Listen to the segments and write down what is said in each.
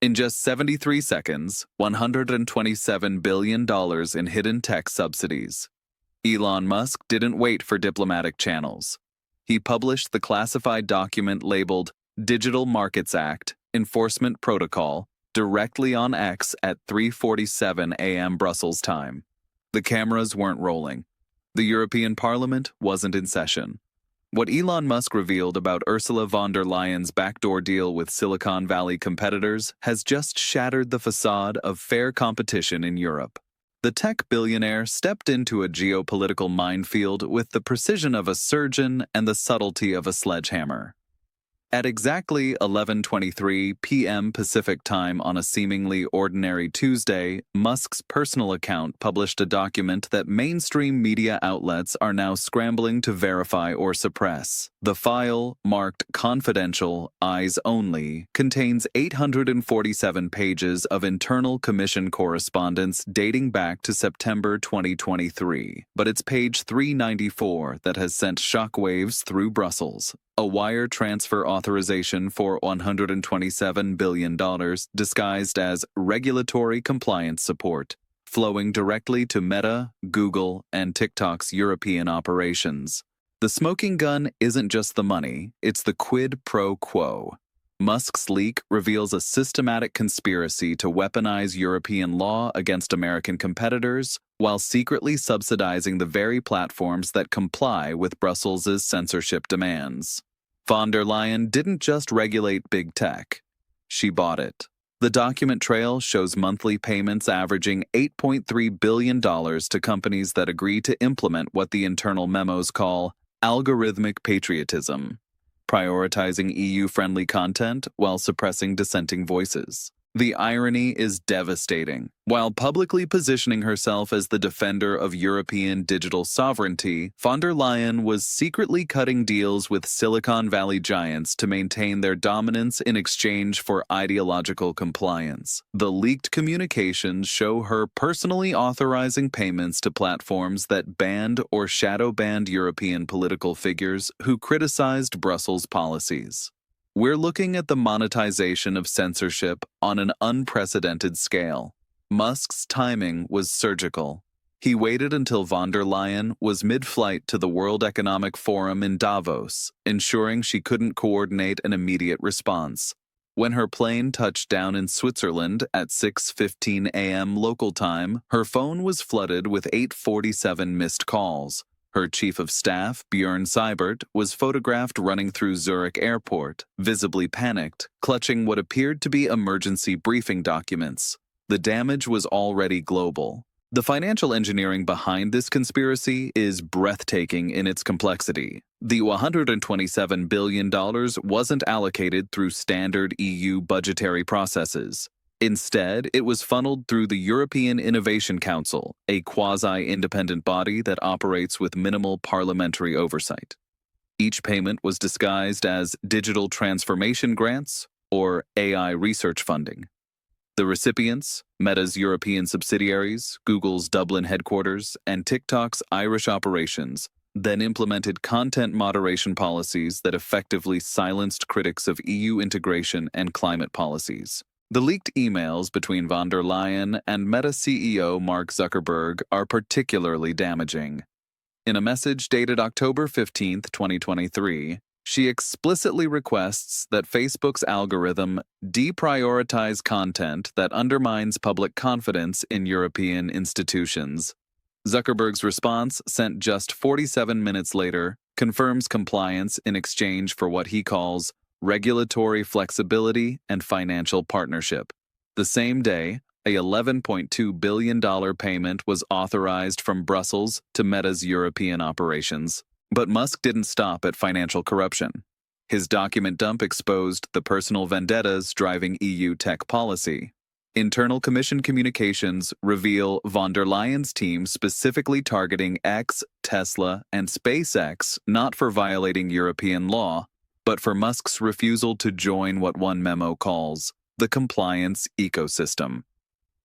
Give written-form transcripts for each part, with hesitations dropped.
In just 73 seconds, $127 billion in hidden tech subsidies. Elon Musk didn't wait for diplomatic channels. He published the classified document labeled Digital Markets Act Enforcement Protocol directly on X at 3:47 a.m. Brussels time. The cameras weren't rolling. The European Parliament wasn't in session. What Elon Musk revealed about Ursula von der Leyen's backdoor deal with Silicon Valley competitors has just shattered the facade of fair competition in Europe. The tech billionaire stepped into a geopolitical minefield with the precision of a surgeon and the subtlety of a sledgehammer. At exactly 11:23 p.m. Pacific time on a seemingly ordinary Tuesday, Musk's personal account published a document that mainstream media outlets are now scrambling to verify or suppress. The file, marked confidential, eyes only, contains 847 pages of internal commission correspondence dating back to September 2023. But it's page 394 that has sent shockwaves through Brussels. A wire transfer authorization for $127 billion disguised as regulatory compliance support, flowing directly to Meta, Google, and TikTok's European operations. The smoking gun isn't just the money, it's the quid pro quo. Musk's leak reveals a systematic conspiracy to weaponize European law against American competitors while secretly subsidizing the very platforms that comply with Brussels' censorship demands. Von der Leyen didn't just regulate big tech. She bought it. The document trail shows monthly payments averaging $8.3 billion to companies that agree to implement what the internal memos call algorithmic patriotism, prioritizing EU-friendly content while suppressing dissenting voices. The irony is devastating. While publicly positioning herself as the defender of European digital sovereignty, von der Leyen was secretly cutting deals with Silicon Valley giants to maintain their dominance in exchange for ideological compliance. The leaked communications show her personally authorizing payments to platforms that banned or shadow-banned European political figures who criticized Brussels policies. We're looking at the monetization of censorship on an unprecedented scale. Musk's timing was surgical. He waited until von der Leyen was mid-flight to the World Economic Forum in Davos, ensuring she couldn't coordinate an immediate response. When her plane touched down in Switzerland at 6:15 a.m. local time, her phone was flooded with 847 missed calls. Her chief of staff, Björn Seibert, was photographed running through Zurich airport, visibly panicked, clutching what appeared to be emergency briefing documents. The damage was already global. The financial engineering behind this conspiracy is breathtaking in its complexity. The $127 billion wasn't allocated through standard EU budgetary processes. Instead, it was funneled through the European Innovation Council, a quasi-independent body that operates with minimal parliamentary oversight. Each payment was disguised as digital transformation grants or AI research funding. The recipients, Meta's European subsidiaries, Google's Dublin headquarters, and TikTok's Irish operations, then implemented content moderation policies that effectively silenced critics of EU integration and climate policies. The leaked emails between von der Leyen and Meta CEO Mark Zuckerberg are particularly damaging. In a message dated October 15, 2023, she explicitly requests that Facebook's algorithm deprioritize content that undermines public confidence in European institutions. Zuckerberg's response, sent just 47 minutes later, confirms compliance in exchange for what he calls regulatory flexibility and financial partnership. The same day, a $11.2 billion payment was authorized from Brussels to Meta's European operations. But Musk didn't stop at financial corruption. His document dump exposed the personal vendettas driving EU tech policy. Internal Commission communications reveal von der Leyen's team specifically targeting X, Tesla, and SpaceX not for violating European law, but for Musk's refusal to join what one memo calls the compliance ecosystem.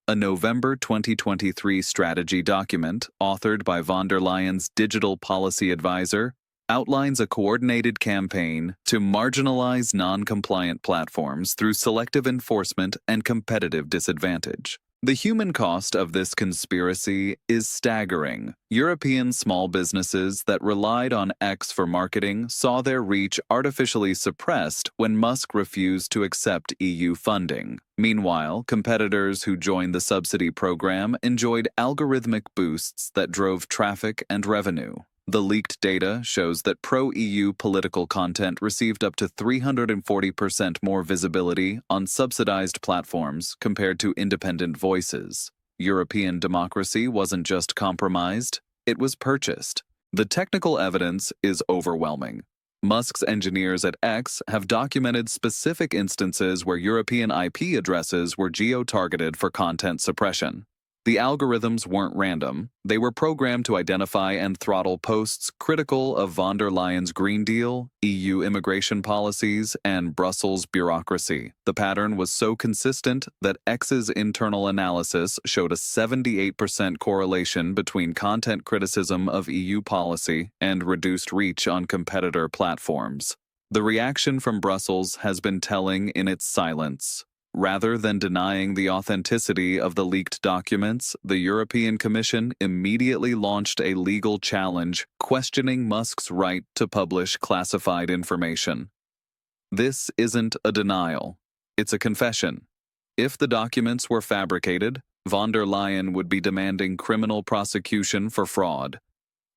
A November 2023 strategy document, authored by von der Leyen's digital policy advisor, outlines a coordinated campaign to marginalize non-compliant platforms through selective enforcement and competitive disadvantage. The human cost of this conspiracy is staggering. European small businesses that relied on X for marketing saw their reach artificially suppressed when Musk refused to accept EU funding. Meanwhile, competitors who joined the subsidy program enjoyed algorithmic boosts that drove traffic and revenue. The leaked data shows that pro-EU political content received up to 340% more visibility on subsidized platforms compared to independent voices. European democracy wasn't just compromised, it was purchased. The technical evidence is overwhelming. Musk's engineers at X have documented specific instances where European IP addresses were geo-targeted for content suppression. The algorithms weren't random. They were programmed to identify and throttle posts critical of von der Leyen's Green Deal, EU immigration policies, and Brussels bureaucracy. The pattern was so consistent that X's internal analysis showed a 78% correlation between content criticism of EU policy and reduced reach on competitor platforms. The reaction from Brussels has been telling in its silence. Rather than denying the authenticity of the leaked documents, the European Commission immediately launched a legal challenge questioning Musk's right to publish classified information. This isn't a denial, it's a confession. If the documents were fabricated, von der Leyen would be demanding criminal prosecution for fraud.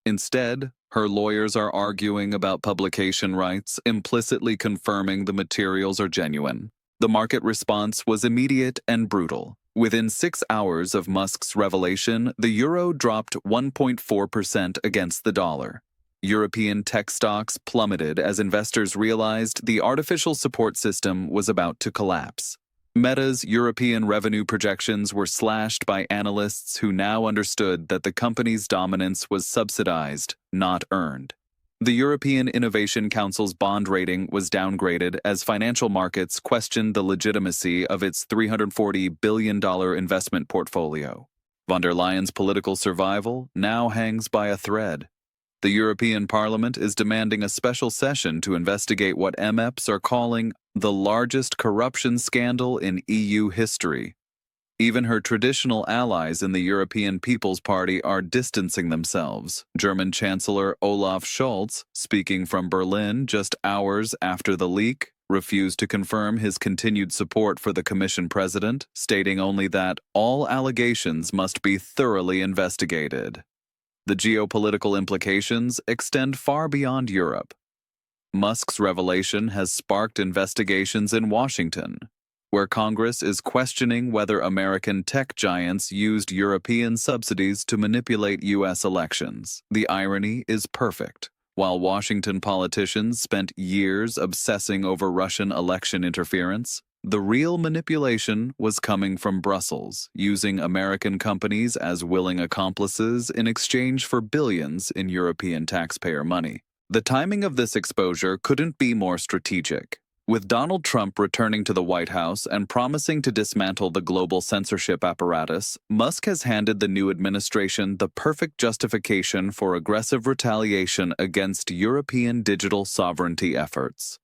Instead, her lawyers are arguing about publication rights, implicitly confirming the materials are genuine. The market response was immediate and brutal. Within 6 hours of Musk's revelation, the euro dropped 1.4% against the dollar. European tech stocks plummeted as investors realized the artificial support system was about to collapse. Meta's European revenue projections were slashed by analysts who now understood that the company's dominance was subsidized, not earned. The European Innovation Council's bond rating was downgraded as financial markets questioned the legitimacy of its $340 billion investment portfolio. Von der Leyen's political survival now hangs by a thread. The European Parliament is demanding a special session to investigate what MEPs are calling the largest corruption scandal in EU history. Even her traditional allies in the European People's Party are distancing themselves. German Chancellor Olaf Scholz, speaking from Berlin just hours after the leak, refused to confirm his continued support for the Commission president, stating only that all allegations must be thoroughly investigated. The geopolitical implications extend far beyond Europe. Musk's revelation has sparked investigations in Washington, where Congress is questioning whether American tech giants used European subsidies to manipulate U.S. elections. The irony is perfect. While Washington politicians spent years obsessing over Russian election interference, the real manipulation was coming from Brussels, using American companies as willing accomplices in exchange for billions in European taxpayer money. The timing of this exposure couldn't be more strategic. With Donald Trump returning to the White House and promising to dismantle the global censorship apparatus, Musk has handed the new administration the perfect justification for aggressive retaliation against European digital sovereignty efforts.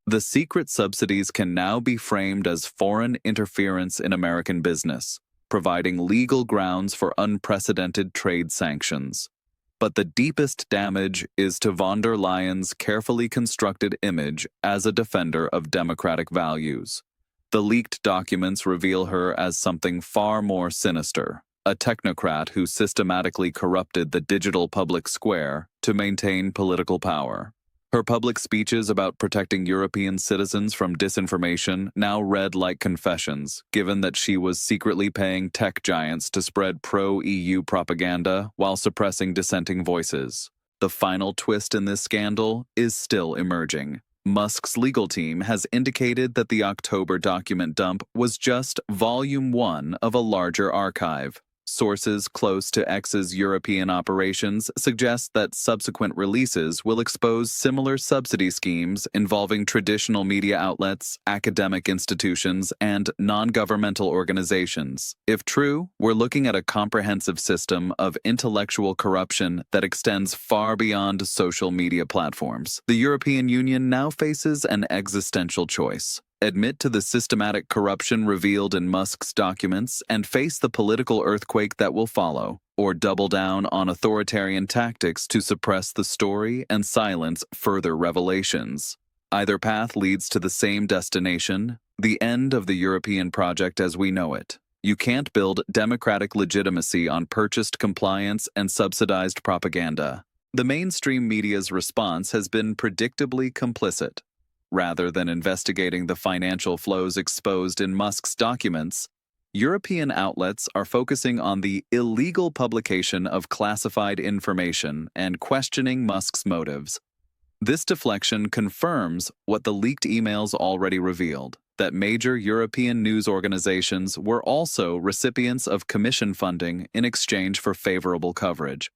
The secret subsidies can now be framed as foreign interference in American business, providing legal grounds for unprecedented trade sanctions. But the deepest damage is to von der Leyen's carefully constructed image as a defender of democratic values. The leaked documents reveal her as something far more sinister, a technocrat who systematically corrupted the digital public square to maintain political power. Her public speeches about protecting European citizens from disinformation now read like confessions, given that she was secretly paying tech giants to spread pro-EU propaganda while suppressing dissenting voices. The final twist in this scandal is still emerging. Musk's legal team has indicated that the October document dump was just Volume 1 of a larger archive. Sources close to X's European operations suggest that subsequent releases will expose similar subsidy schemes involving traditional media outlets, academic institutions, and non-governmental organizations. If true, we're looking at a comprehensive system of intellectual corruption that extends far beyond social media platforms. The European Union now faces an existential choice: admit to the systematic corruption revealed in Musk's documents and face the political earthquake that will follow, or double down on authoritarian tactics to suppress the story and silence further revelations. Either path leads to the same destination: the end of the European project as we know it. You can't build democratic legitimacy on purchased compliance and subsidized propaganda. The mainstream media's response has been predictably complicit. Rather than investigating the financial flows exposed in Musk's documents, European outlets are focusing on the illegal publication of classified information and questioning Musk's motives. This deflection confirms what the leaked emails already revealed: that major European news organizations were also recipients of commission funding in exchange for favorable coverage.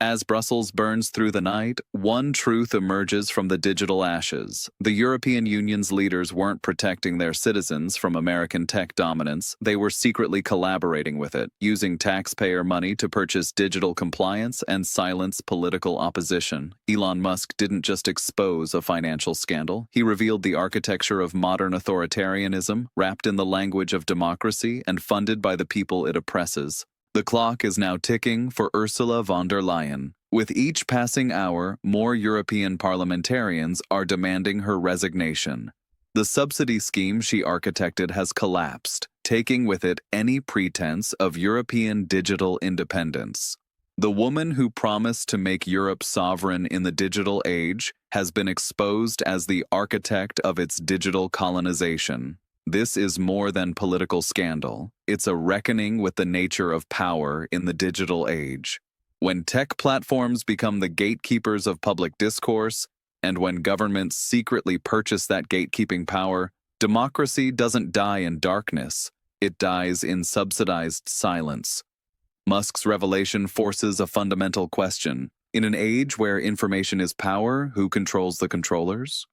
As Brussels burns through the night, one truth emerges from the digital ashes. The European Union's leaders weren't protecting their citizens from American tech dominance. They were secretly collaborating with it, using taxpayer money to purchase digital compliance and silence political opposition. Elon Musk didn't just expose a financial scandal. He revealed the architecture of modern authoritarianism, wrapped in the language of democracy and funded by the people it oppresses. The clock is now ticking for Ursula von der Leyen. With each passing hour, more European parliamentarians are demanding her resignation. The subsidy scheme she architected has collapsed, taking with it any pretense of European digital independence. The woman who promised to make Europe sovereign in the digital age has been exposed as the architect of its digital colonization. This is more than political scandal. It's a reckoning with the nature of power in the digital age. When tech platforms become the gatekeepers of public discourse, and when governments secretly purchase that gatekeeping power, democracy doesn't die in darkness. It dies in subsidized silence. Musk's revelation forces a fundamental question. In an age where information is power, who controls the controllers?